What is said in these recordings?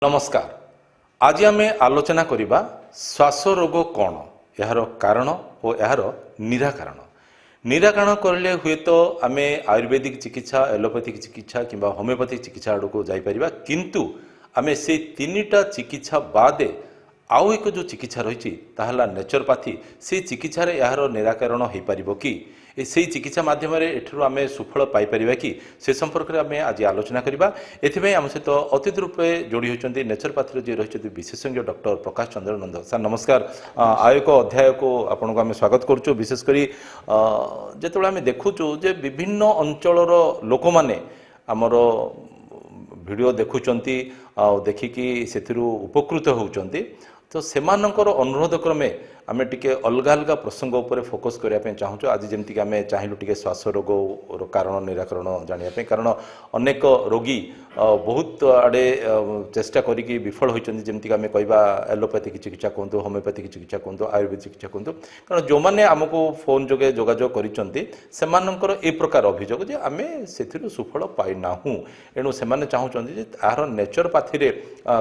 नमस्कार। आज आम आलोचना करवा श्वास रोग कौन, यार कारण और यार निराकरण। निराकरण करले हुए तो आम आयुर्वेदिक चिकित्सा, एलोपैथिक चिकित्सा कि होमियोपैथिक चिकित्सा आड़ को जापर, किंतु आम से तीनटा चिकित्सा बाद आउ एक जो चिकित्सा रही ताहला नेचुरोपैथी, से चिकित्सार यार निराकरण हो पार कि से चिकित्सा माध्यम आम सुफल पाइपर कि से संपर्क में आम आज आलोचना करवा। एथि आम सहित अतिथि रूपे जोड़ी होती नेचुरोपैथी जी रही विशेषज्ञ डॉक्टर प्रकाश चंद्र नंद सर, नमस्कार। आय एक अध्याय को आपको आम स्वागत करुँ। विशेषकर जो आम देखुचु जे विभिन्न अंचलर लोक मैंने आमर वीडियो देखुंती देखिकी से उपकृत होती, तो सेमानंकर अनुरोध क्रमे आम टे अलग अलग प्रसंग उपर फोकस करने चाहूँ। आज जमीक आम चाहलु टे श्वास रोग कारण निराकरण जानापी, कारण अनेक रोगी बहुत आड़े चेष्टा करी विफल होती, जमीक आम कह एलोपैथिक चिकित्सा कहतु, होमियोपैथिक चिकित्सा कहतु, आयुर्वेदिक चिकित्सा कहतु, कारण जो मैंने आमको फोन जोगे जोगाजोग कर ए प्रकार अभियोग जे आम से सुफल पाईना, एणु से चाहूँगी यार नेचुरोपैथी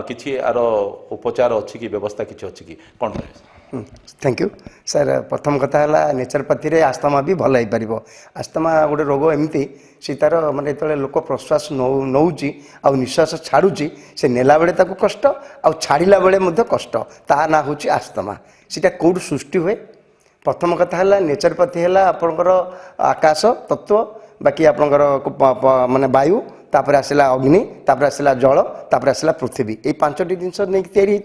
किसी यार उपचार अच्छी कि व्यवस्था किसी अच्छी कि कौन रहे? Thank you sir. प्रथम कथा है नेचुरोपैथी आस्थमा भी भल हो। आस्थमा गोटे रोग एमती सी तार माने जो लोक प्रश्वास नौची आ निश्वास छाड़ुची, से नेला बेले ताको कष्ट आ छाड़िला बेले मध्य कष्ट, ता ना होची आस्थमा। सीटा कौटू सृष्टि हुए? प्रथम कथा है नेचुरोपैथी है आपंकर आकाश तत्व, बाकी आपंकर माने वायु, तापर आसला अग्नि, तापर आसला जल, तापर आसला पृथ्वी, ये पांचटी जिनस नहीं तैयारी।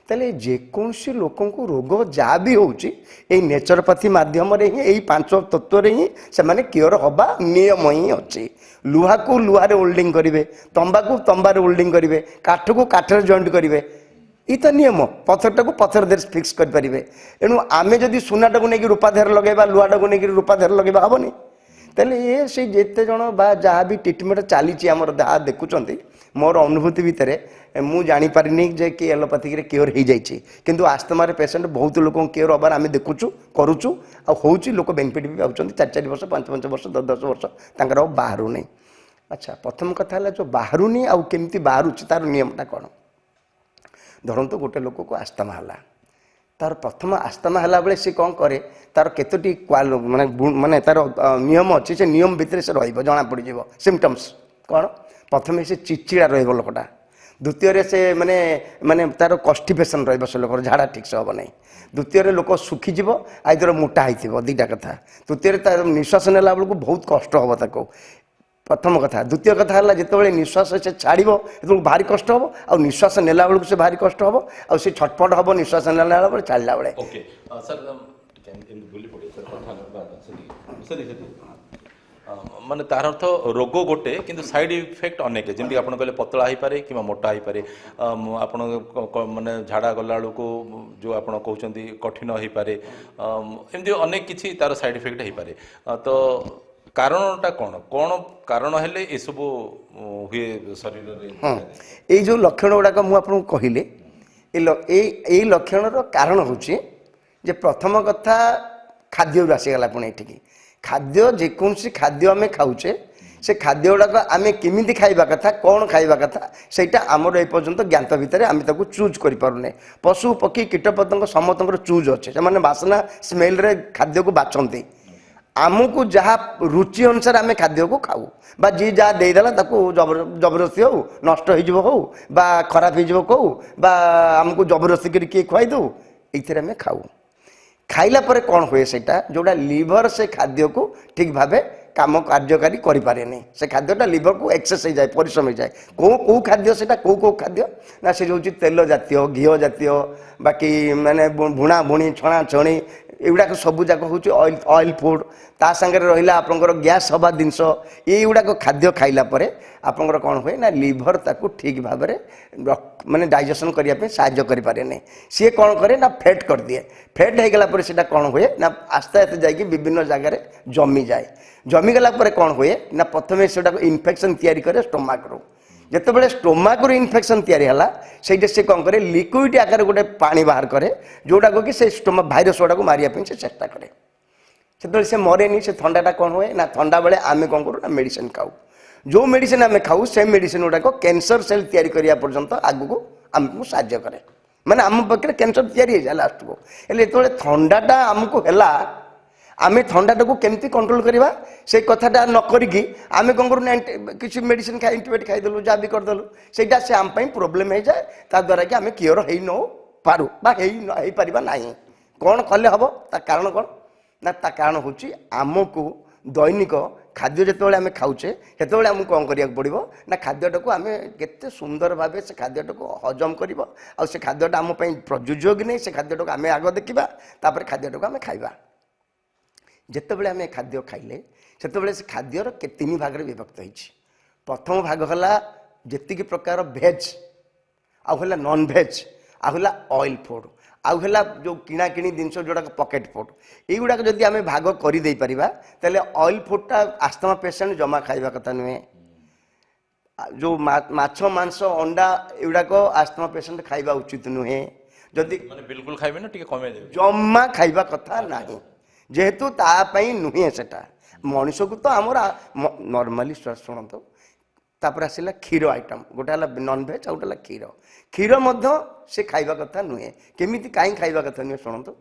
तेल जेकोसी लोक रोग जहाँ भी होची नेचुरोपैथी माध्यम ही यही पांच तत्व ही से माने क्योर हवा नियम ही अच्छी। लुहा को लुहारे ओल्डिंग करेंगे, तंबा को तंबार ओल्डिंग करेंगे, काठ को काठर जॉइंट करेंगे, ये तो नियम। पत्थरटा को पत्थर देर फिक्स करेंगे। एणु आम जदि सुनाटा को लेकिन रूपाधार लगेगा, लुहाटा को लेकिन रूपाधार लगेगा हेनी। तेल ये से जिते जन बा जहाँ भी ट्रिटमेंट चली आमर जहाँ देखुं, मोर अनुभूति भितर मु जानी पारिनी जे कि एलोपैथिक क्योर हो जाइए, किंतु आस्थमार पेसेंट बहुत लोक क्योर हबार आम देखुचु करुचु आउँ लोक बेनिफिट भी पाँच 4 वर्ष 5 वर्ष 10 वर्ष तंकर बाहर नहीं। अच्छा, प्रथम कथा है जो बाहर नहीं आउ केमती बाहर तार नियमटा कौन? धरतु गोटे लोक को आस्थमा है, तार प्रथम आस्थमा है बेले सी कौन करे, तार केतोटी माने माने तार नियम अच्छी, से नियम भितर से जना पड़ जाए सिम्पटम्स कौन? प्रथम से चिड़चिड़ा रही लोकटा, द्वितीय से माने माने तार कन्स्टिपेशन से लोक झाड़ा ठीक से हम नहीं, द्वितीय लोक सुखीज आइदर मोटा हो दीटा कथा, तृतीय तार निश्वास नेला बेलू बहुत कष्ट हम ताको, प्रथम कथा। द्वितीय कथा है जिते निश्वास से छाड़ जो भारी कष्ट हम, आ निश्वास नेला बेलू से भारी कष्ट हम, आ छटपट हम निश्वास नेला बेले छाड़ा बेले। माने तार अर्थ रोग गोटे किंतु साइड इफेक्ट अनेक, जमी आप कहले पतला हो पारे कि मोटा हो पारे, आप माने झाड़ा गला को जो आप कहते कठिन हो पारे, एमती अनेक किसी तार साइड इफेक्ट हो पारे। तो कारणटा कौन कौन कारण हेले ये सब हुए शरीर? हाँ, ये जो लक्षण गुड़ाक मुझे कहले ये लक्षण कारण हूँ जे प्रथम कथा खाद्य आसीगला पुणी ये खाद्य जेकोसी खाद्य आम खाऊे से खाद्य गुड़ाक आम केमी खाइबा कथा कौन खाइबा कथा सेटा आमर एपर्यंत ज्ञात भितर आम ताको चूज कर पारुने। पशु पक्षी कीटपतंग समस्त चूज अच्छे, से बासना स्मेल रे खाद्य को बाछंती। आमको जहाँ रुचि अनुसार आम खाद्य को खाऊ, बा जी जहाँ देदेला जबरदस्ती हो नष्ट हो बा खराब हो कहू बा आमको जबरदस्ती कर किए खुआई दो, ये आम खाऊ। खाइला पर कौन हुए सेटा जोड़ा लिवर से खाद्य को ठीक भाव काम कार्यकारी करें, से खाद्यटा लिवर को एक्सेस हो जाए, परिश्रम हो जाए। कौ खाद्य से कौ खाद्य ना से जो तेल जातीय घी जातीय बाकी माने भुणा भुणी छणा छणी एगुड़ाक सबू जाक हूँ ऑयल फूड, ता सांगे रहा आपंकर गैस हवा जिनस ये गुड़ाक खाद्य खाइला परे आपंकर कौन हुए ना लिवर ताकू ठीक भाव माने डाइजेशन करने साहाय्य करें। सी कौन करे ना फैट कर दिए, फैट हो गला से कौन हुए ना आस्ते आस्ते जाकि विभिन्न जगार जमी जाए, जमीगला कौन हुए ना प्रथम से इन्फेक्शन तैयारी करे स्टोमाक रू। जिते स्टोमाक रू इन्फेक्शन तैयारी है से कौन करे लिक्विड आकार गोटे पानी बाहर करे जोटा को कि से स्टोमा भाइरस गुड़ा को मारिया से चेष्टा करे, से मरेनी। से थंडाटा कौन हुए ना थंडा बेले आम कौन करूँ ना मेडिसिन खाऊ, जो मेडिसिन आम खाऊ से मेडिसिन गुड़ाक कैंसर सेल तैयारी करिया पर्यंत आगु को आमको साहाय्य करे माने आम पाखे कैंसर तैयारी है लास्ट को हेल्ले जो थंडाटा आमको है आम थंडाटा को केमती कंट्रोल करवा से कथाटा न करिकी आम कौन करूँ किसी मेडिसिन खाई एंटीबायोटिक खाईदेलु जहाँ भी करदेलु सेटा से आम प्रोब्लेम हो जाए ता द्वारा कि आम क्योर हो न पारू पार ना कौन कले हम ता कारण कौन ना ता कारण हूँ आमको दैनिक खाद्य जिते आम खाऊे से आमको कौन करा पड़ो ना खाद्यटा को आम के सुंदर भाव से खाद्यटा को हजम कर से खाद्यटा आम प्रयोज्य कि नहीं से खाद्यटा को आम आग देखा तापर खाद्यटा को आम खाइबा जितेबाला आम खाद्य खाइले से खाद्यर तीन भाग में विभक्त होती प्रथम भाग है जी प्रकार भेज आउला नॉन भेज आउला ऑयल फूड आउला जो किणा किणी जिनस जोड़ा पॉकेट फूड युवाक जदि आम भाग करदे पारिबा ताले ऑयल फूडटा आस्थमा पेशेंट जमा खाइबा कथा नुहे जो माछ मांस अंडा युवाक आस्थमा पेशेंट खाइबा उचित नुहे जदि बिल्कुल खाइबे ना टिके कमे देबे जमा खाइबा कथा नाही जेहेतु तापाई नुहे सेटा मनुष्य को तो आमर नॉर्मली शुणु तापर आसला क्षीर आइटम गोटे है नॉन भेज आ गोटे क्षीर क्षीर से खाइबा कथा नुहे केमी कहीं खाइबा कथा नुहे शुणु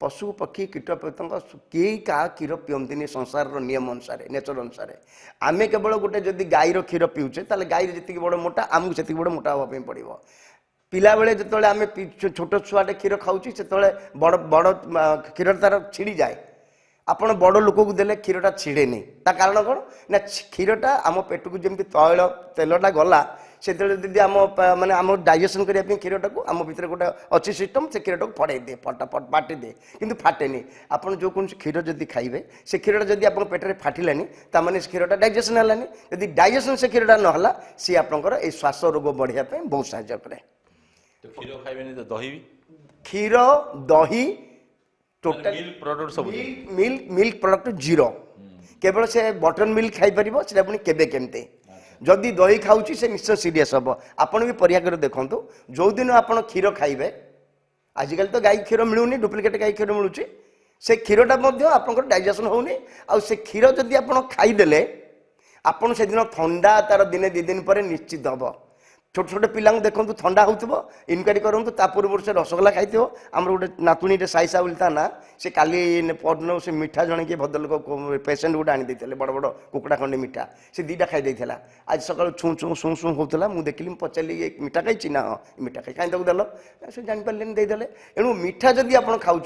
पशु पक्षी कीट पतंग कई क्या क्षीर पिंटनी संसार नियम अनुसार नेचर अनुसार आम केवल गोटे जदि गाईर क्षीर पीऊे ताले गाई जी बड़ मोटा आमको से बड़ मोटा हाँपी पड़ो पिला बेले जो आम छोट छुआटे क्षीर खाऊँ से बड़ बड़ क्षीर तार छिड़ी जाए आपण बड़ लोक को देले क्षीरटा छिड़े नहीं ता कारण कौन ना क्षीरटा आम पेट को जमी तैल तेलटा गला से जब आम माने आम डाइजेशन करने क्षीरटा को आम भितर गोटे अच्छी सिस्टम से क्षीरटा को फड़े दे फटाफट फाटी दे किंतु फाटेनि आपन जो कौन क्षीर जदि खाइबे से क्षीरटा जदि आप पेटे फाटिलानी ताने से क्षीरटा डाइजेशन हलानी जदि डाइजेशन से क्षीरटा नहला सी आपंकर ये श्वास रोग बढ़िया बहुत साहाय्य करे क्षीर खाइबेनी तो दही क्षीर दही टोटल मिल्क प्रोडक्ट सब मिल्क प्रोडक्ट जीरो केवल से बटर मिल्क खाई परिबो सेटा पुनी केबे केमते जदि दही खाऊची से निश्चय सीरियस हम आपण भी परीक्षा कर देखो जो दिन आप क्षीर खाइबे आजिकल तो गाई क्षीर मिलूनी डुप्लिकेट गाई क्षीर मिलूची से क्षीरटा आपंकर डाइजेशन होनी आ से क्षीर जदि आप खाईदेले आपन से दिन ठंडा तार दिने दी दिन पर निश्चित हम छोट छोट पिला देखो ठंडा हो इनक्वारी करूँ पूर्व से रसगोला खाई आम गोटे नातुणी साईसा बोली था ना से काली पड़न से मिठा जन कि भद्रलोक पेसेंट गोटे आनी बड़ बड़ कुकुड़ा खंडे मिठा से दीटा खाई आज सका छू छू शू शू होता मुझे देखिली पचारि मिठा खाई ना हाँ मिठा खाई कहीं देल से जापारे देदेले एणु मिठा जदि आप खाऊँ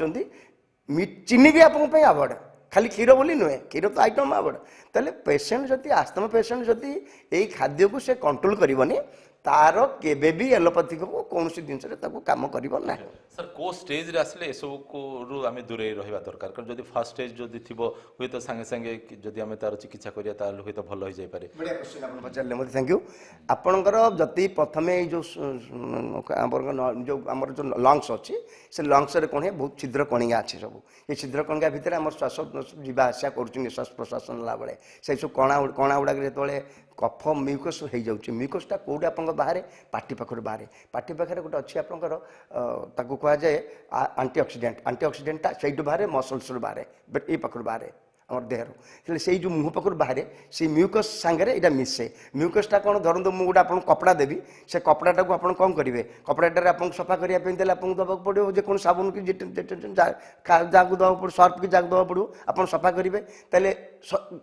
चीनी भी आप आवर्ड खाली क्षीर बोली नुहे क्षीर तो आइटम आवर्ड तेल पेसेंट जदि आस्थमा पेसेंट जदि यही खाद्य को से कंट्रोल करनी तार केबे भी एलोपैथिक को कौन सी जिनस काम करना सर को स्टेज रे आसले एसबू को आम दूरे रहा दरकार कारण जब फास्ट स्टेज जदि थी हुए तो सांगे सांगे जदि आम तार चिकित्सा करिया हुए तो भल हो जाए पारे बढ़िया क्वेश्चन आप पचारे मत थैंक यू आपणकर जदि प्रथम जो जो आमर जो लंग्स अच्छी से लंग्स कौन है बहुत छिद्र कणिका अच्छे सब ये छिद्र कणिका भितर आम श्वास जीवा आसा कर निश्वास प्रश्वास नेला बेले से सब कणा कणा गुड़ाक जो कफ म्यूकस हो जाऊँगी म्यूकसटा कौटे आप बाहर पार्टी पाखर बाहर पार्टी पाखे गोटे अच्छी आपंकर ताकू कहुए आंटीअक्सीडेंटा से बाहर मसल्स बाहर ये पाखर बाहर आम देहर से जो मुँह पाखर बाहर से म्यूकस सांगे यहाँ मिसे म्यूकसटा कौन धरतु मुझे गोटे आपको कपड़ा देवी से कपड़ाटा को आप कौन करेंगे कपड़ाटे आप सफा करने आपको दवाक पड़ो जो साबुन की जहाँ को दवा पड़ो सर्फ की जहाँ दवा पड़ो आप सफा करेंगे तेल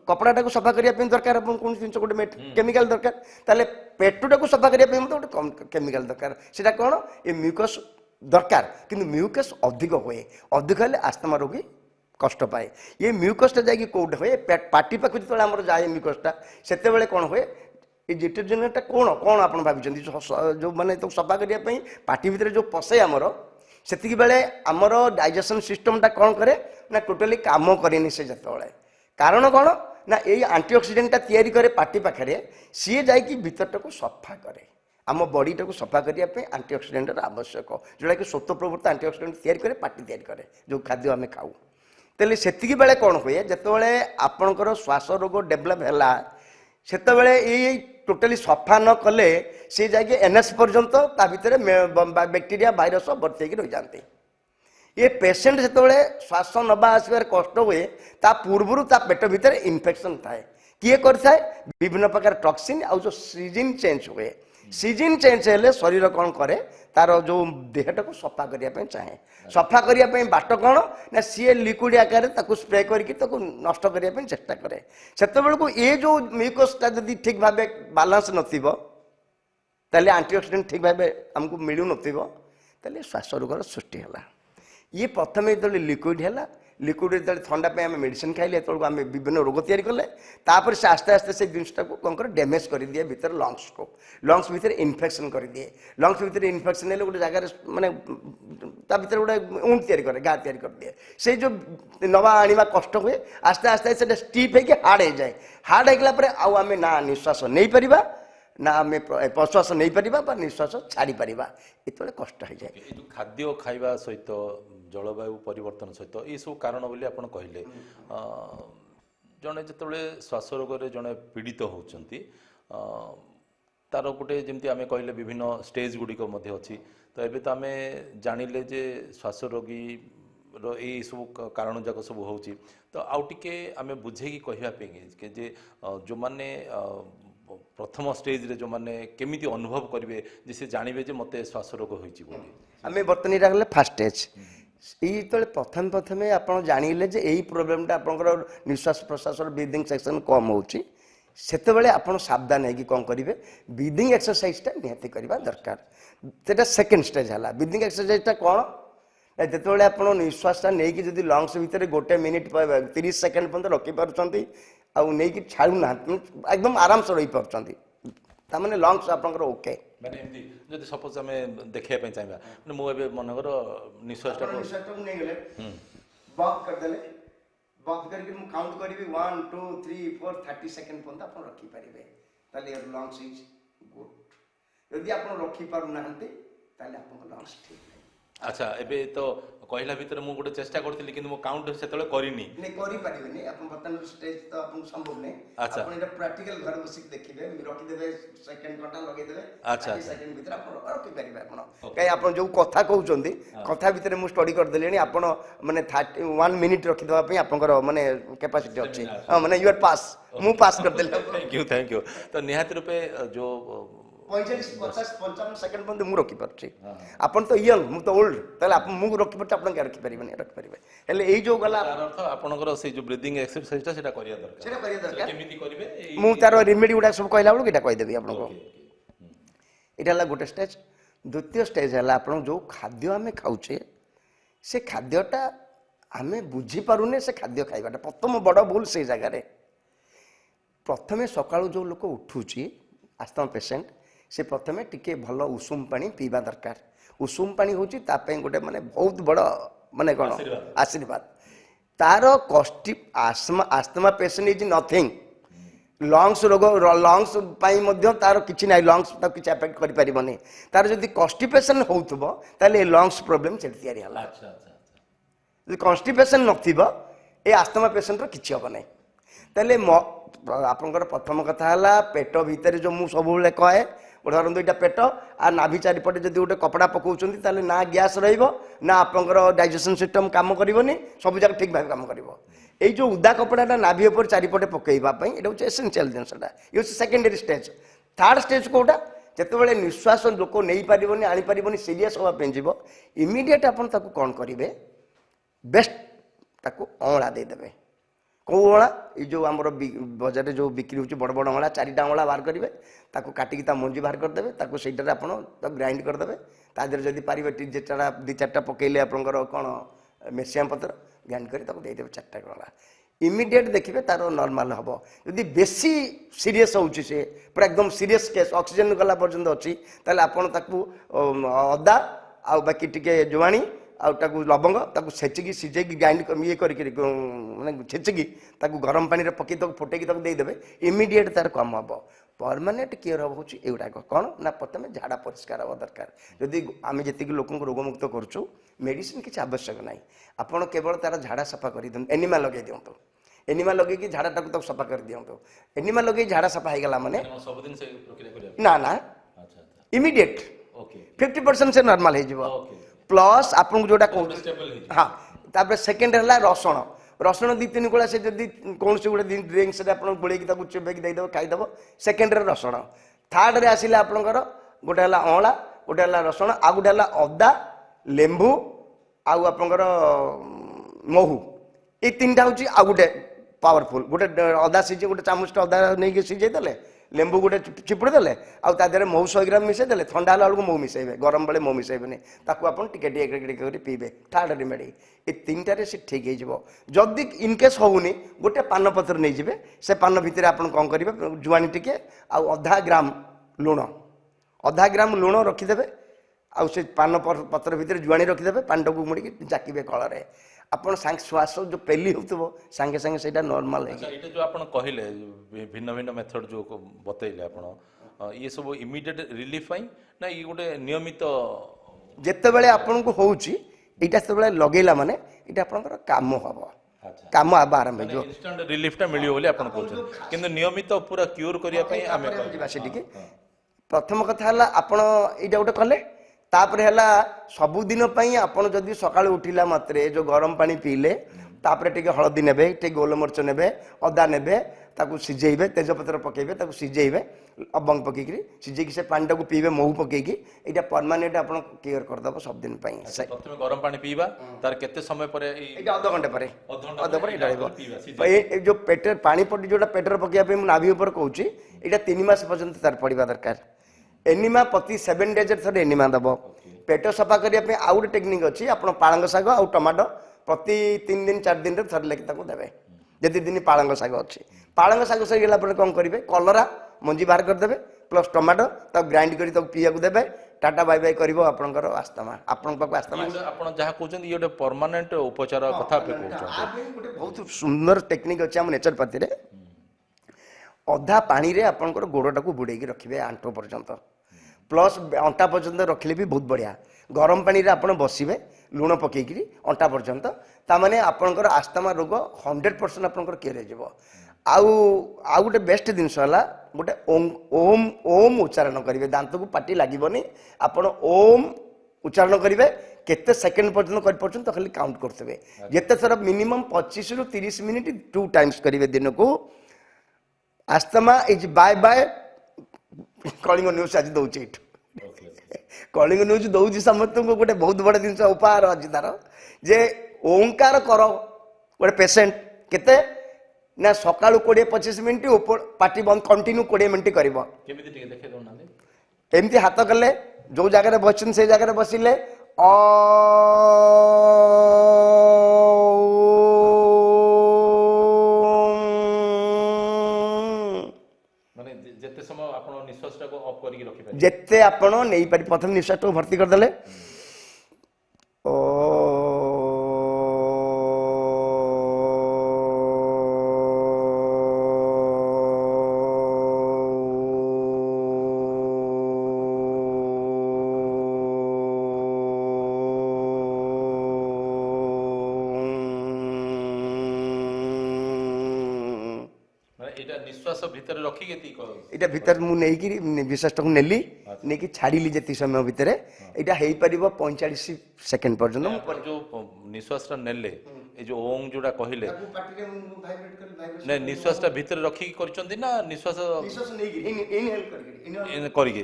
कपड़ाटा को सफा करने दरकार कौन जिन गोटे केमिकल दरकार तेल पेटटा को सफा करने गोटे केमिकल दरकार से कौन ये म्यूकस दरकार कि म्यूकस अधिक हुए अधिक हेल्ले आस्थमा रोगी कष्ट पाए ये म्यूकसटा जाकि कौटे हुए पार्टी पाख जो आम जाए म्यूकसटा से कौन हुए ये डिटर्जेंटा कौन कौन आप भाई जो मैंने तो सफा करने पार्टी भितर जो पशे आमर से बेले आमर डाइजेशन सिस्टमटा कौन करे ना टोटाली काम करे से जिते कारण कौन ना ये आंटीअक्सीडेंटा तैयारी करे पार्टी पाखे सी जा भीतरटा को सफा करे आम बॉडीटा को सफा करने आंटीअक्सीडेंटर आवश्यक जोटा कि स्वतःप्रवृत्त आंटीअक्सीडेंट तैयारी करे पार्टी तैयारी करे जो खाद्य आम खाऊ तेल से बेले कौन हुए जिते आपणकर श्वास रोग डेभलप है सेतबेले ये टोटाली सफा न कले सी जाके एनएस पर्यंत ता भितर बैक्टेरिया भाइरस भर्ती रही जाते ये पेसेंट जिते श्वास नवा आसबार कष्ट हुए ता पूर्व ता पेट भितर इन्फेक्शन थाए किए कर विभिन्न प्रकार टॉक्सिन आउ जो सीजन चेंज हुए सीजन चेंज हेले शरीर कौन करे तार जो देहटा को सफा करने चाहे सफा करने बाट कौन ना सी लिक्विड आकार ताको स्प्रे करके नष्ट करने चेष्टा करे से को ये जो म्यूकसटा जब ठीक भाव बालांस नथिबो ताले एंटीऑक्सीडेंट ठीक भाव हमको मिलू नथिबो ताले श्वास रोगर सृष्टि है ये प्रथम जो लिक्विड है लिक्विड जो थंडा पे आम मेडिसिन खाइले तो आम विभिन्न रोग तैयारी कले तापर से आस्ते आस्ते से जिनटा को कौन कर डैमेज कर दिए भीतर लंग्स को लंग्स भीतर इन्फेक्शन कर दिए लंग्स भीतर इन्फेक्शन है गोटे जगह माने ता भीतर गोटे उंड तैयारी करे घा तैयारी कर दिए से जो नवा आनिबा कष्ट हुए आस्ते आस्ते से स्टीप है हार्ड हो जाए हार्ड होगला पर आम ना निश्वास नहीं परिबा ना आम प्रश्वास नहीं पारिबा निश्वास छाड़ी पारिबा ये कष्ट हो जाए खाद्य खाइबा सहित जलवायु परिवर्तन सहित ये सब कारण बोली आपण कहले जड़े जो श्वास रोग जड़े पीड़ित होती तार गोटे जमी आम कहले विभिन्न स्टेज गुड़िक अच्छी तो ये तो आम जानिले जे श्वास रोगी ये सब कारण जाक सब हो तो आउ टिके आम बुझे कहवाई जे जो मैंने प्रथम स्टेज रे जो माने केमिति अनुभव करिवे जिसे जानिबे जे मते श्वास रोग होईची बोली आमे बर्तनी रागले फास्ट स्टेज ई तळे प्रथम प्रथमे आपण जानिले जे एई प्रॉब्लमटा आपनकर निश्वास प्रश्वास ब्रीथिंग सेक्शन कम होची सेते बेले आपण सावधान है कि कोन करिवे ब्रीथिंग एक्सरसाइज ता नियति करबा दरकार सेटा सेकंड स्टेज हला ब्रीथिंग एक्सरसाइज ता कोन जेते बेले आपण निश्वास ता नै कि जदी लंग्स भीतर 1 मिनिट 30 सेकंड पर्यंत रखि पारुछंती आउ नहीं कि छाड़ू ना एकदम आराम से रही पार्टी ताने लंग्स आपंकर ओके माने एमती जदि सपोज हमें देखिया पे चाहिबा माने मो एबे मनकर निश्वासटा को नहीं गेले बॉक कर देले बॉक करके मु काउंट करबी 1 2 3 4 30 सेकंड पर्यंत आपण रखि परिबे ताले लंग्स इज गुड यदि आपण रखि पारु नाहंते ताले आपण लंग्स ठीक अच्छा एबे तो कहला भीतर मु गोटे चेष्टा करथिली किंतु मो काउंट सेतले करिनी नै करि परिबेनी आपण बर्तन स्टेज तो आपण संभव नै अच्छा आपण एटा प्रैक्टिकल घर बसी देखिबे रखि देबे सेकंड घंटा लगे देबे अच्छा सेकंड भीतर आपण रखि परिबे आपण काई आपण जो कथा कहउचंदी कथा भीतर मु स्टडी कर देलेनी आपण माने 1 मिनिट रखि देबा पई आपनकर माने कैपेसिटी अछि हां माने यू आर पास मु पास कर देले थैंक यू तो निहात रूपे जो 45-55 सेकंड पर्यंत मु रखि पारछि आपण तो यंग मु तो ओल्ड ताले आप मु रखि पारछि आपण के रखि परिबे रखि परिबे हेले एई जो गला अर्थ आपनकर से जो ब्रीथिंग एक्सरसाइज ता सेटा करिया दरकार केमिति करिवे मु तार रेमेडी उडा सब कहला बळो केटा कहि देबी आपण को एटा ला गोटे स्टेज द्वितीय स्टेज हला आपण जो खाद्य हमें खाउछे से खाद्यटा हमें बुझी पारुने से खाद्य खाइबाटा प्रथम बड़ भूल से जगह रे प्रथमे सकाळो जो लोक उठुची आस्थमा पेशेंट से प्रथमे टिके भल उषुम पानी पीवा दरकार उषुम पानी होची तापे गोटे माने बहुत बड़ माने कोन आशीर्वाद तार कष्टि asthma patient is nothing lungs रोग लंग्स पाई मध्य तार किछि नै लंग्स त किछि अफेक्ट करि परिबनी तार जदी कॉन्स्टिपेशन होउतबो ताले लंग्स प्रॉब्लम से तयारी हला अच्छा अच्छा जदी कॉन्स्टिपेशन नथिबो ए आस्थमा पेशेंट रो किछि हो नै ताले आपनकर प्रथम कथा हला पेट भीतर जो मु सब बेले कहे उदाहरण दुईटा पेट आ नाभि चारिपटे जब गोटे कपड़ा पकाउछंती ताले ना गैस रहिबो ना आपनकर डाइजेशन सिस्टम काम करिवोनी सब जगह ठीक भाव काम करिवो ए जो उदा कपड़ाटा नाभि ऊपर चारिपटे पकेइबा पई एटा होचे एसेंशियल जिनसटा ये होचे सेकेंडरी स्टेज थर्ड स्टेज कोटा जते बेले निश्वास लोक नै पारिवोनी आनी पारिवोनी सीरियस होवा पे जीवो इमीडिएट आपन ताको कोन करिवे बेस्ट ताको औळा दे देबे कौ अँला ये जो आम बजार जो बिक्री हो बड़ बड़ अँला 4टा अँला बाहर करेंगे ताको काटिकी ता मंजी बाहर करदे ताको सेटारे आपण ग्राइंड करदे ता देहरे जदि पारिबे जेटा 2-4टा पकेले आपनकर कोन मेसिया पत्र ग्राइंड करी ताको दे देबे 4टा अँला इमीडिएट देखिए तार नॉर्मल हम जदि बेसी सीरियस होउची से पूरा एकदम सीरियस केस ऑक्सीजन गला पर्यंत अच्छी ताले आपण ताकू अदा आ बाकी टिके जुआणी आउ लवंग ताकू छेचिकी सिझेकी ग्राइंड ये करके माने छेचिकी ताकू गरम पानी रे पकई ताकू फुटेकी ताकू दे देबे इमीडिएट तार कम हम परमानेंट केयर होउची एउडाक कोन ना प्रथमे झाड़ा परिष्कार हो दरकार जदि आमे जति लोक रोगमुक्त करछु मेडिसिन किछ आवश्यक नाही आपण केवल तार झाड़ा सफा करि दन एनिमा लगे दियंतो एनिमा लगे कि झाड़ा ताकू सफा कर दियंतो एनिमा लगे झाड़ा सफा हो गला माने सब दिन से प्रक्रिया करिया ना ना अच्छा इमीडिएट ओके 50% से नॉर्मल हे जिवो प्लस आपन जोटा हाँ तापर सेकेंड है रसुण रसुण 2-3 गुला से जदि कौन से गोटे ड्रिंक्स आप गोल चुबेक देदेव खाईदेव सेकेंड रसुण ଥାର୍ଡରେ ଆସିଲେ ଆପଣଙ୍କର ଗୋଟେ ହେଲା ଅଁଳା, ଗୋଟେ ହେଲା ରସୁଣ, ଆଉ ଗୋଟେ ହେଲା ଅଦା, ଲେମ୍ବୁ ଆଉ ଆପଣଙ୍କର ମହୁ। ଏଇ ତିନିଟା ହେଉଛି ଆଉ ଗୋଟେ ପାୱାରଫୁଲ୍। ଗୋଟେ ଅଦା ସିଝେଇ ଗୋଟେ ଚାମଚଟା ଅଦା ନେଇକି ସିଝେଇ ଦେଲେ, ଲେମ୍ବୁ ଗୋଟେ ଚିପୁଡ଼ି ଦେଲେ, ଆଉ ତା ଦେହରେ ମହୁ 100 ଗ୍ରାମ ମିଶାଇ ଦେଲେ, ଥଣ୍ଡା ହେଲା ବେଳକୁ ମହୁ ମିଶାଇବେ, ଗରମ ବେଳେ ମହୁ ମିଶାଇବେନି, ତାକୁ ଆପଣ ଟିକେ ଟିକେ କରି ପିଇବେ। Third remedy. ଏ ତିନିଟାରେ ସେ ଠିକ୍ ହେଇଯିବ। ଯଦି ଇନକେସ୍ ହେଉନି ଗୋଟେ ପାନପତ୍ର ନେଇଯିବେ, ସେ ପାନ ଭିତରେ ଆପଣ କ'ଣ କରିବେ, ଜୁଆଣି ଟିକେ ଆଉ ଅଧା ଗ୍ରାମ ଲୁଣ, ଅଧା ଗ୍ରାମ ଲୁଣ ରଖିଦେବେ, ଆଉ ସେ ପାନ ପତ୍ର ଭିତରେ ଜୁଆଣି ରଖିଦେବେ, ପାଣିଟାକୁ ମୁଡ଼ିକି ଜାକିବେ କଳରେ, ଆପଣ ସାଙ୍ଗେ ଶ୍ୱାସ ଯେଉଁ ପେଲି ହେଉଥିବ ସାଙ୍ଗେ ସାଙ୍ଗେ ସେଇଟା ନର୍ମାଲ ହେଇଯିବ। ଏଇଟା ଯେଉଁ ଆପଣ କହିଲେ ଭିନ୍ନ ଭିନ୍ନ ମେଥଡ଼ ଯେଉଁ ବତେଇଲେ ଆପଣ, ଇଏ ସବୁ ଇମିଡ଼ିଏଟ୍ ରିଲିଫ୍ ପାଇଁ ନା ଇଏ ଗୋଟେ ନିୟମିତ? ଯେତେବେଳେ ଆପଣଙ୍କୁ ହେଉଛି ଏଇଟା ସେତେବେଳେ ଲଗେଇଲା ମାନେ ଏଇଟା ଆପଣଙ୍କର କାମ ହେବ, କାମ ହେବା ଆରମ୍ଭ ହେଇଯିବ, ଇନଷ୍ଟାଣ୍ଟ ରିଲିଫ୍ଟା ମିଳିବ ବୋଲି ଆପଣ କହୁଛନ୍ତି। କିନ୍ତୁ ନିୟମିତ ପୁରା କ୍ୟୁର କରିବା ପାଇଁ ଆମେ ଯିବା ସେଠିକି। ପ୍ରଥମ କଥା ହେଲା ଆପଣ ଏଇଟା ଗୋଟେ କଲେ, ତାପରେ ହେଲା ସବୁଦିନ ପାଇଁ ଆପଣ ଯଦି ସକାଳୁ ଉଠିଲା ମାତ୍ରେ ଯେଉଁ ଗରମ ପାଣି ପିଇଲେ, ତାପରେ ଟିକେ ହଳଦୀ ନେବେ, ଟିକେ ଗୋଲମରିଚ ନେବେ, ଅଦା ନେବେ, ତାକୁ ସିଝେଇବେ, ତେଜପତ୍ର ପକେଇବେ, ତାକୁ ସିଝେଇବେ, ଲବଙ୍ଗ ପକେଇକି ସିଝେଇକି ସେ ପାଣିଟାକୁ ପିଇବେ ମହୁ ପକେଇକି। ଏଇଟା ପରମାନେଣ୍ଟ ଆପଣ କ୍ଲିୟର କରିଦେବ ସବୁଦିନ ପାଇଁ। ପ୍ରଥମେ ଗରମ ପାଣି ପିଇବା, ତାର କେତେ ସମୟ ପରେ? ଏଇଟା ଅଧଘଣ୍ଟେ ପରେ, ଅଧଘଣ୍ଟେ ଏଇଟା ରହିବ। ପିଇବା। ଏଇ ଯେଉଁ ପେଟରେ ପାଣି ପଟି ଯେଉଁଟା ପେଟରେ ପକେଇବା ପାଇଁ ମୁଁ ନାଭି ଉପରେ କହୁଛି, ଏଇଟା 3 ମାସ ପର୍ଯ୍ୟନ୍ତ ତାର ପଡ଼ିବା ଦରକାର। ଏନିମା ପ୍ରତି 7 ଡେଜରେ ଥରେ ଏନିମା ଦେବ। ପେଟ ସଫା କରିବା ପାଇଁ ଆଉ ଗୋଟେ ଟେକ୍ନିକ୍ ଅଛି, ଆପଣ ପାଳଙ୍ଗ ଶାଗ ଆଉ ଟମାଟୋ ପ୍ରତି 3 ଦିନ 4 ଦିନରେ ଥରେ ଲେଖି ତାକୁ ଦେବେ। ଯେତେ ଦିନ ପାଳଙ୍ଗ ଶାଗ ଅଛି, ପାଳଙ୍ଗ ଶାଗ ସରିଗଲା ପରେ କ'ଣ କରିବେ, କଲରା ମଞ୍ଜି ବାହାର କରିଦେବେ, ପ୍ଲସ୍ ଟମାଟୋ ତାକୁ ଗ୍ରାଇଣ୍ଡ କରି ତାକୁ ପିଇବାକୁ ଦେବେ। ଟାଟା ବାଇ ବାଇ କରିବ ଆପଣଙ୍କର ଆସ୍ତମା, ଆପଣଙ୍କ ପାଖକୁ ଆସ୍ତମା। ଆପଣ ଯାହା କହୁଛନ୍ତି ଇଏ ଗୋଟେ ପରମାନେଣ୍ଟ ଉପଚାର କଥା ଆପଣ କହୁଛନ୍ତି। ଗୋଟେ ବହୁତ ସୁନ୍ଦର ଟେକ୍ନିକ୍ ଅଛି ଆମ ନେଚରପାଥିରେ। ଅଧା ପାଣିରେ ଆପଣଙ୍କର ଗୋଡ଼ଟାକୁ ବୁଡ଼େଇକି ରଖିବେ ଆଣ୍ଠୁ ପର୍ଯ୍ୟନ୍ତ, ପ୍ଲସ୍ ଅଣ୍ଟା ପର୍ଯ୍ୟନ୍ତ ରଖିଲେ ବି ବହୁତ ବଢ଼ିଆ। ଗରମ ପାଣିରେ ଆପଣ ବସିବେ ଲୁଣ ପକେଇକିରି ଅଣ୍ଟା ପର୍ଯ୍ୟନ୍ତ, ତାମାନେ ଆପଣଙ୍କର ଆସ୍ତମା ରୋଗ 100% ଆପଣଙ୍କର କ୍ଲିୟର ହେଇଯିବ। ଆଉ ଗୋଟେ ବେଷ୍ଟ ଜିନିଷ ହେଲା ଗୋଟେ ଓମ୍ ଓମ୍ ଉଚ୍ଚାରଣ କରିବେ, ଦାନ୍ତକୁ ପାଟି ଲାଗିବନି, ଆପଣ ଓମ୍ ଉଚ୍ଚାରଣ କରିବେ। କେତେ ସେକେଣ୍ଡ ପର୍ଯ୍ୟନ୍ତ କରିପାରୁଛନ୍ତି ତ ଖାଲି କାଉଣ୍ଟ କରୁଥିବେ। ଯେତେ ଥର ମିନିମମ୍ 25 ରୁ 30 ମିନିଟ୍ 2 ଟାଇମ୍ସ କରିବେ ଦିନକୁ। Asthma is bye bye. Kalinga news ଆଜି ଦଉଛି ଏଇଠୁ, କଳିଙ୍ଗ ନ୍ୟୁଜ୍ ଦଉଛି ସମସ୍ତଙ୍କୁ ଗୋଟେ ବହୁତ ବଡ଼ ଜିନିଷ ଉପହାର ଅଛି ତାର, ଯେ ଓଙ୍କାର କର ଗୋଟେ ପେସେଣ୍ଟ କେତେ ନା ସକାଳୁ 20-25 ମିନିଟ୍ ପାଟି ବନ୍ଦ କଣ୍ଟିନ୍ୟୁ 20 ମିନିଟ୍ କରିବ। କେମିତି ଟିକେ ଦେଖେଇ ଦଉନାହାନ୍ତି? ଏମିତି ହାତ କଲେ, ଯୋଉ ଜାଗାରେ ବସିଛନ୍ତି ସେଇ ଜାଗାରେ ବସିଲେ ମାନେ ଯେତେ ସମୟ ଆପଣ ନିଶ୍ୱାସଟାକୁ ଅଫ୍ କରିକି ରଖିପାରିବେ, ଯେତେ ଆପଣ ନେଇପାରିବେ। ପ୍ରଥମେ ନିଶ୍ୱାସଟାକୁ ଭର୍ତ୍ତି କରିଦେଲେ, ଏଇଟା ନିଶ୍ୱାସ ଭିତରେ ରଖିକି ଏଇଟା ଭିତରେ ମୁଁ ନେଇକି ନିଶ୍ୱାସଟାକୁ ନେଲି, ନେଇକି ଛାଡ଼ିଲି ଯେତିକି ସମୟ ଭିତରେ। ଏଇଟା ହେଇପାରିବ 45 ସେକେଣ୍ଡ ପର୍ଯ୍ୟନ୍ତ। ଯୋଉ ନିଶ୍ୱାସଟା ନେଲେ, ଏଇ ଯୋଉ ଓଂ ଯୋଉଟା କହିଲେ, ନାଇଁ ନିଶ୍ୱାସଟା ଭିତରେ ରଖିକି କରିଛନ୍ତି ନା ନିଶ୍ୱାସ କରିକି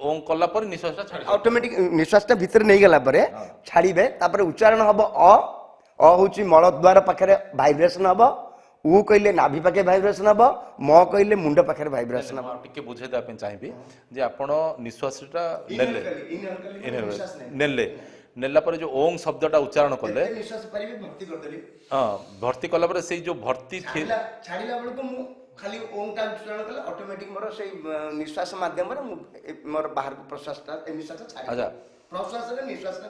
ଓଂ କଲା ପରେ ନିଶ୍ୱାସଟା ଛାଡ଼ି ଅଟୋମେଟିକ ନିଶ୍ୱାସଟା ଭିତରେ ନେଇଗଲା ପରେ ଛାଡ଼ିବେ। ତାପରେ ଉଚ୍ଚାରଣ ହବ ଅ ହଉଛି ମଳଦ୍ୱାର ପାଖରେ ଭାଇବ୍ରେସନ ହବ, ଉ କହିଲେ ନାଭି ପାଖେ ଭାଇବ୍ରେସନ ହବ, ମ କହିଲେ ମୁଣ୍ଡ ପାଖରେ ଭାଇବ୍ରେସନ ହବ। ଟିକେ ବୁଝେଇଦେବା ପାଇଁ ଚାହିଁବି ଯେ ଆପଣ ନିଶ୍ୱାସଟା ନେଲେ ନେଲା ପରେ ଯୋଉ ଓଂ ଶବ୍ଦଟା ଉଚ୍ଚାରଣ କଲେ, ହଁ ଭର୍ତ୍ତି କଲା ପରେ ସେଇ ଯୋଉ ଭର୍ତ୍ତି ଛାଡ଼ିଲା ବେଳକୁ ମୁଁ ଖାଲି ଓଂଟା ଉଚ୍ଚାରଣ କଲେ ଅଟୋମେଟିକ ମୋର ସେଇ ନିଶ୍ୱାସ ମାଧ୍ୟମରେ ମୁଁ ମୋର ବାହାରକୁ ପ୍ରଶ୍ୱାସଟା ନିଶ୍ୱାସ ଛାଡ଼ି, ଆଚ୍ଛା ପ୍ରଶ୍ୱାସରେ ନିଶ୍ୱାସଟା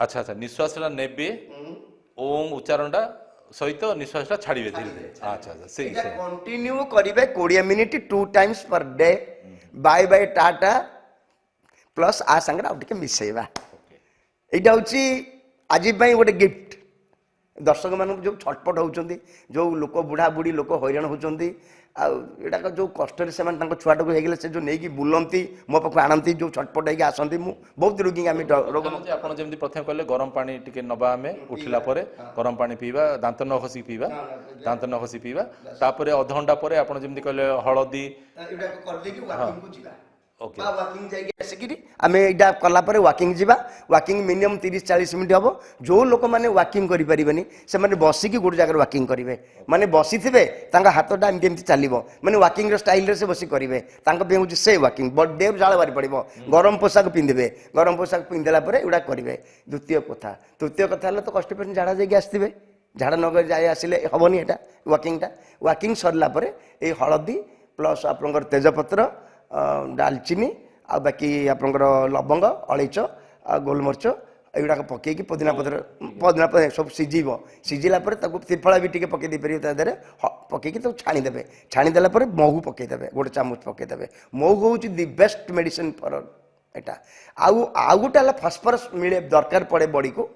ଆଚ୍ଛା ଆଚ୍ଛା ନିଶ୍ୱାସଟା ନେବେ, ଓଂ ଉଚ୍ଚାରଣଟା ସହିତ ନିଶ୍ୱାସଟା ଛାଡ଼ିବେ ଧୀରେ ଧୀରେ। ଆଚ୍ଛା ଆଚ୍ଛା ସେଇ କଣ୍ଟିନ୍ୟୁ କରିବେ 20 minute 2 times per day. Bye bye tata plus ଆ ସାଙ୍ଗରେ ଆଉ ଟିକେ ମିଶେଇବା। ଏଇଟା ହେଉଛି ଆଜି ପାଇଁ ଗୋଟେ ଗିଫ୍ଟ। दर्शक मान जो छटपट होती जो लोक बुढ़ा बुढ़ी लोक हैरान होती आटा जो कष्ट से छुआटा को होगले से जो नहीं बुलती मो पाक आनती जो छटपट होगी आसती बहुत रोगी आम रोग ଆପଣ ଯେମିତି ପ୍ରଥମେ କହିଲେ ଗରମ ପାଣି ଟିକେ ନବା ଆମେ ଉଠିଲା ପରେ ଗରମ ପାଣି ପିଇବା ଦାନ୍ତ ନ ଘଷି ପିଇବା ଦାନ୍ତ ନ ଘଷି ପିଇବା ତାପରେ ଅଧଘଣ୍ଟା ପରେ ଆପଣ ଯେମିତି କହିଲେ ହଳଦୀ ओके वाकिंग जाइए आसिक आम यहाँ कलापर वाकिंग जावा वाकिंग मिनिमम 30-40 मिनट हम जो लोक मैंने वाकिंग करें से मैंने बसिक गोटे जगह वाकिंग करेंगे माने बसी थे हाथटा एमती एमती चलो मैंने वाकिंग स्टाइल से बस करेंगे हूँ से वाकिंग देह झाड़ बाहरी पड़ो गरम पोशाक पिंधे गरम पोशाक पिंधला एगुड़ा करेंगे द्वितीय कथा तृतीय कथा तो कष्ट पेसेंट झाड़ा जाकि आसवे झाड़ा नगर जाए आसिले हेनी यहाँ वाकिंगटा वाकिंग सरला ये हलदी प्लस आपंकर तेजपत्र डालचीनी आ बाकी आपंकर लवंग अलैच आ गोलमरीच एगुड़ा पकईकि पुदीना पत्र सब सीझब सीझिला त्रिफला भी टी पकई पारे तादेह पकईकि छाणीदे छाणीदेला महू पकईदे गोटे चामच पकईदे महू हूँ दि बेस्ट मेडिसिन फॉर एटा आउ गोटे फस्फरस मिले दरकार पड़े बॉडी को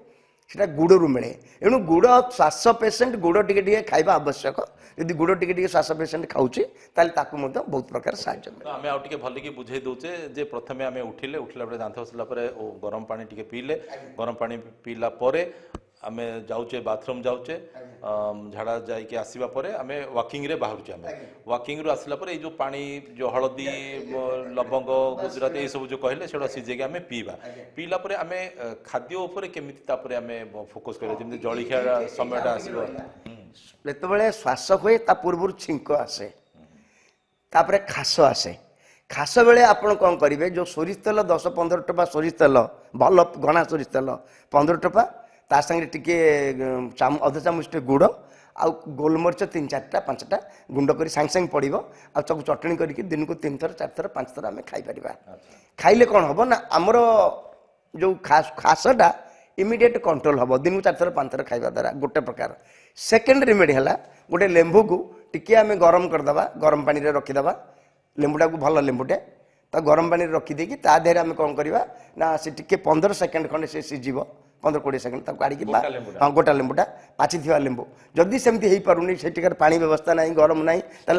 सीटा गुड़ मिले एणु गुड़ श्वास पेसेंट गुड़ टे खाइबा आवश्यक यदि गुड़ टे श्वास पेसेंट खाऊँचे बहुत प्रकार साहय आम आउ टे भल कि बुझे दौचे जे प्रथमे आम उठिले उठला दांत घसला गरम पानी टे पीले गरम पानी पीला आम जाऊे बाथरूम जाऊे झाड़ा जाइए आसवा आम वाकिंग रे बाहर आम वाकिंग रू आसला ये जो पानी जो हलदी लवंग गुजरात ये सब जो कहले से सीझे आम पीवा पीला आम खाद्य उपर केमी आम फोकस करें जमी जलिखिया समयटा आसो जो श्वास हुए पूर्व छिंक आसे तापर खास आसे खास बेले आप कौन करेंगे जो सोरिष तेल 10-15 टपा सोरिष तेल भल घना सोरिष तेल 15 टपा ता संगे टिके अध चामच गुड़ आ गोलमरीच 3-4-5टा गुंड कर सांगे सांगे पड़ो आ चटणी करके दिन को 3 थर 4 थर 5 थर आम खाईपर खाइले कौन हम ना आमर जो खासटा इमिडिएट कंट्रोल हम दिन को 4 थर 5 थर खाइबा द्वारा गोटे प्रकार सेकेंड रेमेडी है गोटे लेंबू को टिके आम गरम करदे गरम पानी रखीदे लेंबूटा को भल लेंबूटे तो गरम पानी रखीदे ता देहरे आम कौन करवा ना सी टिके 15 सेकेंड खंडे से सीझब 15-20 सेकेंड काढ़ी हाँ गोटा लेंबूटा पाची लेंबू जदि सेमती हो पारुनी से पानी व्यवस्था ना गरम ना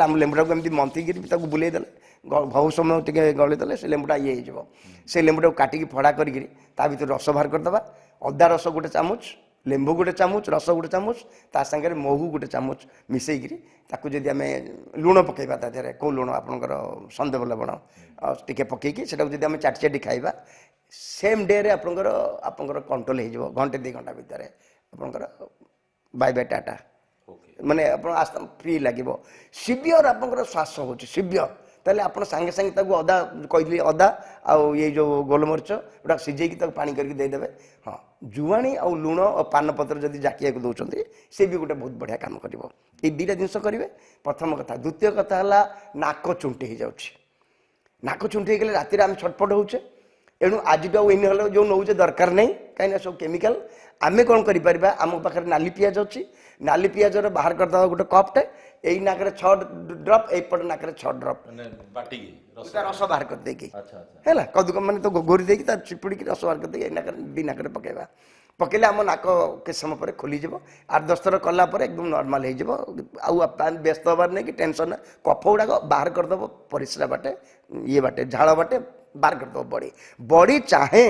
आम लेंबूटा को एमती मंथिकी बुलेदे बहुत समय टे गलीदे से लेंबूटा ये हो से लेंबूटा को काटिकी फड़ा करी भर रस बाहर करदे अदा रस गोटे चामच लेंबू गोटे चामच रस गोटे चामच ता सागर महू गोटे चामच मिसेकरी ताकू जदि आम लुण पकईबा तादेह कौ लुण आपंकर संदेव लवण टे पकईकी से आम चाटी चाटी खाइबा सेम डे रे आपंकर कंट्रोल हो घंटे 2 घंटा भितर आपंकर बाय बाय टाटा माने आप फ्री लगे सीवियर आपंकर श्वास हो सीवियर ताले आप सांगे सांगे अदा कहली अदा आउ ये जो गोलमरीच गोटा सीझेकी पानी करके देदेवे हाँ जुआणी आ लुण और पान पत्र जब जाकिया दौरान से भी गोटे बहुत बढ़िया काम कर ये 2टा जिनस करेंगे प्रथम कथा द्वितीय कथा है नाक चुंटी हो जाऊँगी नाक चुंटी गले राति आम छटपट होचे एणु आज इनहेलर जो नौचे दरकार नहीं कहीं सब केमिकल आम कौन कर आम पाखे नाली पिज अच्छी नाली पिजर बाहर करदे गोटे कपटे यही नाकरे 6 ड्रप एपट नाकरे 6 ड्रप रस बाहर कर देगी है कदुक मैंने तो गोरी देकी चिपुड़ी रस बाहर कर देगी नाकरे पकेबा पकेले आम नाक के समय पर खोलीज 8-10 थर कलापर एकदम नॉर्मल हो व्यस्त हबार नहीं कि टेंशन कफ गुड़ाक बाहर करदब परिस्रा बाटे ये बाटे झाड़ बाटे बाहर करदब बॉडी चाहे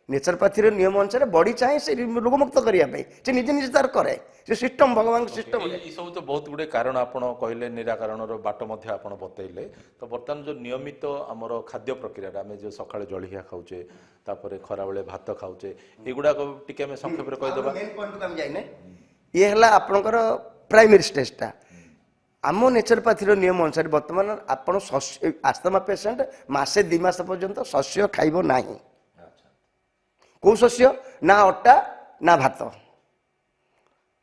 नेचुरोपैथी नियम अनुसार बॉडी चाहे से रोगमुक्त करने से निजे निजे तार करे से सिस्टम भगवान सिस्टम ये सब तो बहुत गुड़े कारण आपण कहले निराकरण बाट आपण बतैले तो बर्तमान जो नियमित आमर खाद्य प्रक्रिया आम जो सकाଳେ जलिया खाऊचे तापर खरा बेले भात खाऊचे एगुड़ा टिके आम संक्षेप कहीदेबा ये है आपंकर प्राइमरी स्टेजटा आम नेचुरोपैथी नियम अनुसार बर्तमान आपड़ आस्थमा पेसेंट मासे 2 मास पर्यंत शस्य खाइब नाही कौ शस्य ना अटा ना भात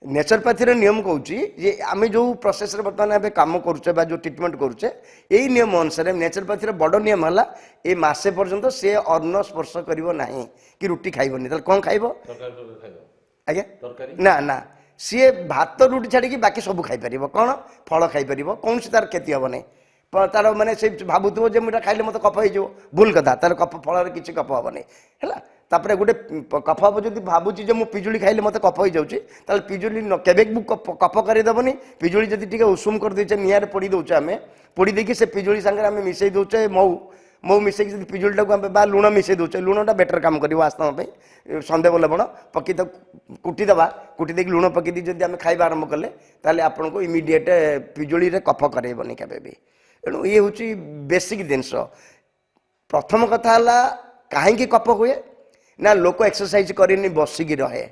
नेचुरोपैथी नियम कौची आम जो प्रोसेस बर्तमान कम करुचे जो ट्रिटमेंट करुचे यही नियम अनुसार नेचुरोपैथी बड़ नियम है ये मसे पर्यंत से अन्न स्पर्श करना कि रुटी खाइबनी कौन खाइब आज्ञा ना ना सी भात रुटी छाड़ी बाकी सब खाईपर कौन फल खाईपर कौन सी तार क्षति हम नहीं तार माने से भावुव जो मुझे खाइले मत कफ हो भूल कथा तार कफ फल किसी कफ हेनी है ତାପରେ ଗୋଟେ କଫ ହବ ଯଦି ଭାବୁଛି ଯେ ମୁଁ ପିଜୁଳି ଖାଇଲେ ମୋତେ କଫ ହେଇଯାଉଛି ତାହେଲେ ପିଜୁଳି କେବେ ବି କଫ କରେଇଦେବନି। ପିଜୁଳି ଯଦି ଟିକେ ଉଷୁମ କରିଦେଇଛେ ନିଆଁରେ ପୋଡ଼ି ଦେଉଛେ ଆମେ ପୋଡ଼ି ଦେଇକି ସେ ପିଜୁଳି ସାଙ୍ଗରେ ଆମେ ମିଶାଇ ଦେଉଛେ ମହୁ ମିଶାଇକି ଯଦି ପିଜୁଳିଟାକୁ ଆମେ ବା ଲୁଣ ମିଶାଇ ଦେଉଛେ ଲୁଣଟା ବେଟର କାମ କରିବ ଆସ୍ତମା ପାଇଁ। ସନ୍ଦେବ ଲବଣ ପକେଇ ତାକୁ କୁଟିଦେବା କୁଟି ଦେଇକି ଲୁଣ ପକେଇ ଦେଇ ଯଦି ଆମେ ଖାଇବା ଆରମ୍ଭ କଲେ ତାହେଲେ ଆପଣଙ୍କୁ ଇମିଡ଼ିଏଟ୍ ପିଜୁଳିରେ କଫ କରେଇବନି କେବେ ବି। ତେଣୁ ଇଏ ହେଉଛି ବେସିକ୍ ଜିନିଷ। ପ୍ରଥମ କଥା ହେଲା କାହିଁକି କଫ ହୁଏ ନା ଲୋକ ଏକ୍ସରସାଇଜ କରିନି ବସିକି ରହେ।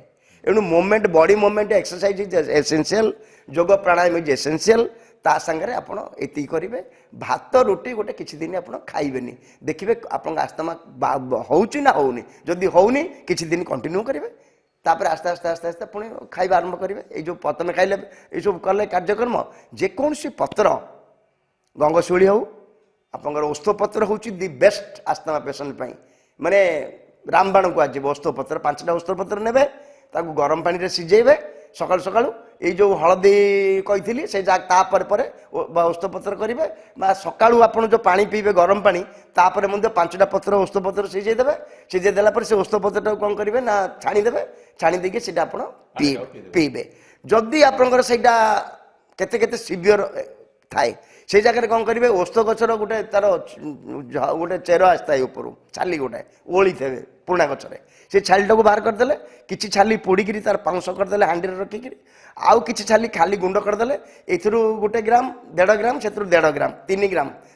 ଏଣୁ movement body movement exercise is essential. Yoga pranayama is essential. ତା ସାଙ୍ଗରେ ଆପଣ ଏତିକି କରିବେ। ଭାତ ରୁଟି ଗୋଟେ କିଛି ଦିନ ଆପଣ ଖାଇବେନି ଦେଖିବେ ଆପଣଙ୍କ ଆସ୍ତମା ହେଉଛି ନା ହେଉନି। ଯଦି ହେଉନି କିଛି ଦିନ କଣ୍ଟିନ୍ୟୁ କରିବେ ତାପରେ ଆସ୍ତେ ଆସ୍ତେ ଆସ୍ତେ ଆସ୍ତେ ପୁଣି ଖାଇବା ଆରମ୍ଭ କରିବେ। ଏଇ ଯେଉଁ ପ୍ରଥମେ ଖାଇଲେ ଏଇସବୁ କଲେ କାର୍ଯ୍ୟକ୍ରମ ଯେକୌଣସି ପତ୍ର ଗଙ୍ଗଶିଉଳି ହେଉ ଆପଣଙ୍କର ଓସ୍ତପତ୍ର ହେଉଛି ଦି ବେଷ୍ଟ ଆସ୍ତମା ପେସେଣ୍ଟ ପାଇଁ। ମାନେ ରାମବାଣ କୁହାଯିବ ଓସ୍ତପତ୍ର 5ଟା ଓସ୍ତପତ୍ର ନେବେ ତାକୁ ଗରମ ପାଣିରେ ସିଝେଇବେ ସକାଳୁ ସକାଳୁ ଏଇ ଯେଉଁ ହଳଦୀ କହିଥିଲି ସେ ତାପରେ ପରେ ଓସ୍ତପତ୍ର କରିବେ ବା ସକାଳୁ ଆପଣ ଯେଉଁ ପାଣି ପିଇବେ ଗରମ ପାଣି ତାପରେ ମଧ୍ୟ 5ଟା ପତ୍ର ଓସ୍ତପତ୍ର ସିଝେଇ ଦେବେ। ସିଝେଇ ଦେଲା ପରେ ସେ ଓସ୍ତପତ୍ରଟାକୁ କ'ଣ କରିବେ ନା ଛାଣିଦେବେ। ଛାଣି ଦେଇକି ସେଇଟା ଆପଣ ପିଇବେ। ଯଦି ଆପଣଙ୍କର ସେଇଟା କେତେ କେତେ ସିଭିଅର ଥାଏ ସେଇ ଜାଗାରେ କ'ଣ କରିବେ ଓସ୍ତ ଗଛର ଗୋଟେ ତାର ଗୋଟେ ଚେର ଆସିଥାଏ ଉପରୁ ଛାଲି ଗୋଟେ ଓଳିଥିବେ ପୁରୁଣା ଗଛରେ ସେ ଛାଲିଟାକୁ ବାହାର କରିଦେଲେ କିଛି ଛାଲି ପୋଡ଼ିକିରି ତାର ପାଉଁଶ କରିଦେଲେ ହାଣ୍ଡିରେ ରଖିକିରି ଆଉ କିଛି ଛାଲି ଖାଲି ଗୁଣ୍ଡ କରିଦେଲେ ଏଥିରୁ 1 ଗ୍ରାମ 1.5 ଗ୍ରାମ ସେଥିରୁ 1.5 ଗ୍ରାମ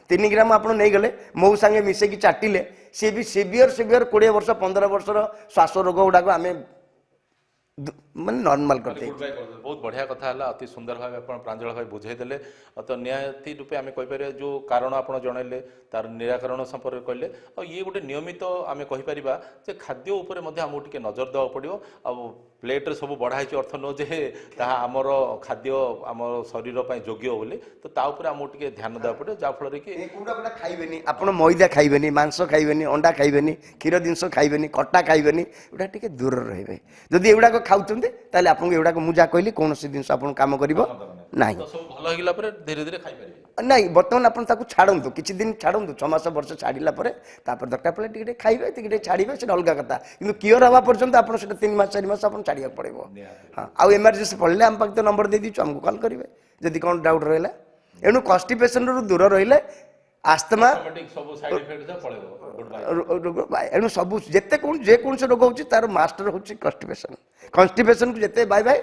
3 ଗ୍ରାମ ଆପଣ ନେଇଗଲେ ମହୁ ସାଙ୍ଗେ ମିଶେଇକି ଚାଟିଲେ ସିଏ ବି ସିଭିଅର 20 ବର୍ଷ 15 ବର୍ଷର ଶ୍ୱାସ ରୋଗ ଗୁଡ଼ାକ ଆମେ ମାନେ ନର୍ମାଲ କରିଦେଇ। ବହୁତ ବଢ଼ିଆ କଥା ହେଲା। ଅତି ସୁନ୍ଦର ଭାବେ ଆପଣ ପ୍ରାଞ୍ଜଳ ଭାବେ ବୁଝେଇଦେଲେ। ତ ନିହାତି ରୂପେ ଆମେ କହିପାରିବା ଯେଉଁ କାରଣ ଆପଣ ଜଣାଇଲେ ତାର ନିରାକରଣ ସମ୍ପର୍କରେ କହିଲେ ଆଉ ଇଏ ଗୋଟେ ନିୟମିତ ଆମେ କହିପାରିବା ଯେ ଖାଦ୍ୟ ଉପରେ ମଧ୍ୟ ଆମକୁ ଟିକେ ନଜର ଦେବାକୁ ପଡ଼ିବ। ଆଉ ପ୍ଲେଟ୍ରେ ସବୁ ବଢ଼ା ହେଇଛି ଅର୍ଥ ନୁହଁ ଯେ ତାହା ଆମର ଖାଦ୍ୟ ଆମ ଶରୀର ପାଇଁ ଯୋଗ୍ୟ ବୋଲି। ତ ତା ଉପରେ ଆମକୁ ଟିକେ ଧ୍ୟାନ ଦେବାକୁ ପଡ଼ିବ ଯାହାଫଳରେ କି କୋଉଟା ଖାଇବେନି ଆପଣ ମଇଦା ଖାଇବେନି ମାଂସ ଖାଇବେନି ଅଣ୍ଡା ଖାଇବେନି କ୍ଷୀର ଜିନିଷ ଖାଇବେନି ଖଟା ଖାଇବେନି ଏଗୁଡ଼ା ଟିକେ ଦୂରରେ ରହିବେ। ଯଦି ଏଗୁଡ଼ାକ ଖାଉଛନ୍ତି ତାହେଲେ ଆପଣଙ୍କୁ ଏଗୁଡ଼ାକ ମୁଁ ଯାହା କହିଲି କୌଣସି ଜିନିଷ ଆପଣଙ୍କୁ କାମ କରିବ ନାହିଁ। ସବୁ ଭଲ ହେଇଗଲା ପରେ ଧୀରେ ଧୀରେ ଖାଇପାରିବେ ନାଇଁ ବର୍ତ୍ତମାନ ଆପଣ ତାକୁ ଛାଡ଼ନ୍ତୁ କିଛି ଦିନ ଛାଡ଼ନ୍ତୁ 6 ମାସ ବର୍ଷ ଛାଡ଼ିଲା ପରେ ତାପରେ ଦରକାର ପଡ଼ିଲେ ଟିକେ ଟିକେ ଖାଇବେ ଟିକେ ଟିକେ ଛାଡ଼ିବେ ସେଟା ଅଲଗା କଥା। କିନ୍ତୁ କ୍ଲିୟର ହେବା ପର୍ଯ୍ୟନ୍ତ ଆପଣ ସେଟା 3 ମାସ 4 ମାସ ଆପଣ ଛାଡ଼ିବାକୁ ପଡ଼ିବ। ହଁ ଆଉ ଏମର୍ଜେନ୍ସି ପଡ଼ିଲେ ଆମ ପାଖରେ ତ ନମ୍ବର ଦେଇଦେଇଛୁ ଆମକୁ କଲ୍ କରିବେ ଯଦି କ'ଣ ଡାଉଟ୍ ରହିଲା। ଏଣୁ କନ୍ଷ୍ଟିପେସନରୁ ଦୂର ରହିଲେ ଆସ୍ତମା ସବୁ ସାଇଡ୍ ଇଫେକ୍ଟ ପଳେଇବ। ରୋଗ ଏଣୁ ସବୁ ଯେକୌଣସି ରୋଗ ହେଉଛି ତାର ମାଷ୍ଟର ହେଉଛି କନ୍ଷ୍ଟିପେସନ। କନ୍ଷ୍ଟିପେସନକୁ ଯେତେ ବାଇ ବାଇ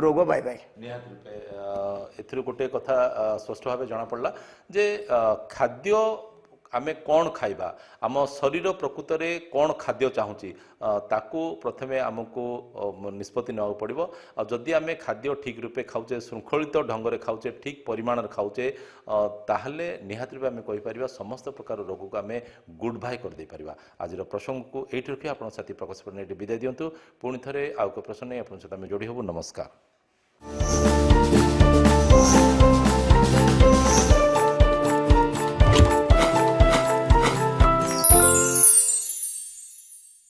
ରୋଗ ବାଇ ବାଇ। ନିହାତି ରୂପେ ଏଥିରୁ ଗୋଟେ କଥା ସ୍ପଷ୍ଟ ଭାବେ ଜଣାପଡ଼ିଲା ଯେ ଖାଦ୍ୟ ଆମେ କ'ଣ ଖାଇବା ଆମ ଶରୀର ପ୍ରକୃତରେ କ'ଣ ଖାଦ୍ୟ ଚାହୁଁଛି ତାକୁ ପ୍ରଥମେ ଆମକୁ ନିଷ୍ପତ୍ତି ନେବାକୁ ପଡ଼ିବ। ଆଉ ଯଦି ଆମେ ଖାଦ୍ୟ ଠିକ୍ ରୂପେ ଖାଉଛେ ଶୃଙ୍ଖଳିତ ଢଙ୍ଗରେ ଖାଉଛେ ଠିକ୍ ପରିମାଣରେ ଖାଉଛେ ତାହେଲେ ନିହାତି ରୂପେ ଆମେ କହିପାରିବା ସମସ୍ତ ପ୍ରକାର ରୋଗକୁ ଆମେ ଗୁଡ୍ ବାଇ କରିଦେଇପାରିବା। ଆଜିର ପ୍ରସଙ୍ଗକୁ ଏଇଠି ରଖି ଆପଣଙ୍କ ସାଥୀ ପ୍ରକାଶ ପରିଡ଼ା ଏଠି ବିଦାୟ ଦିଅନ୍ତୁ। ପୁଣି ଥରେ ଆଉ ଏକ ପ୍ରଶ୍ନ ନେଇ ଆପଣଙ୍କ ସହିତ ଆମେ ଯୋଡ଼ି ହେବୁ। ନମସ୍କାର।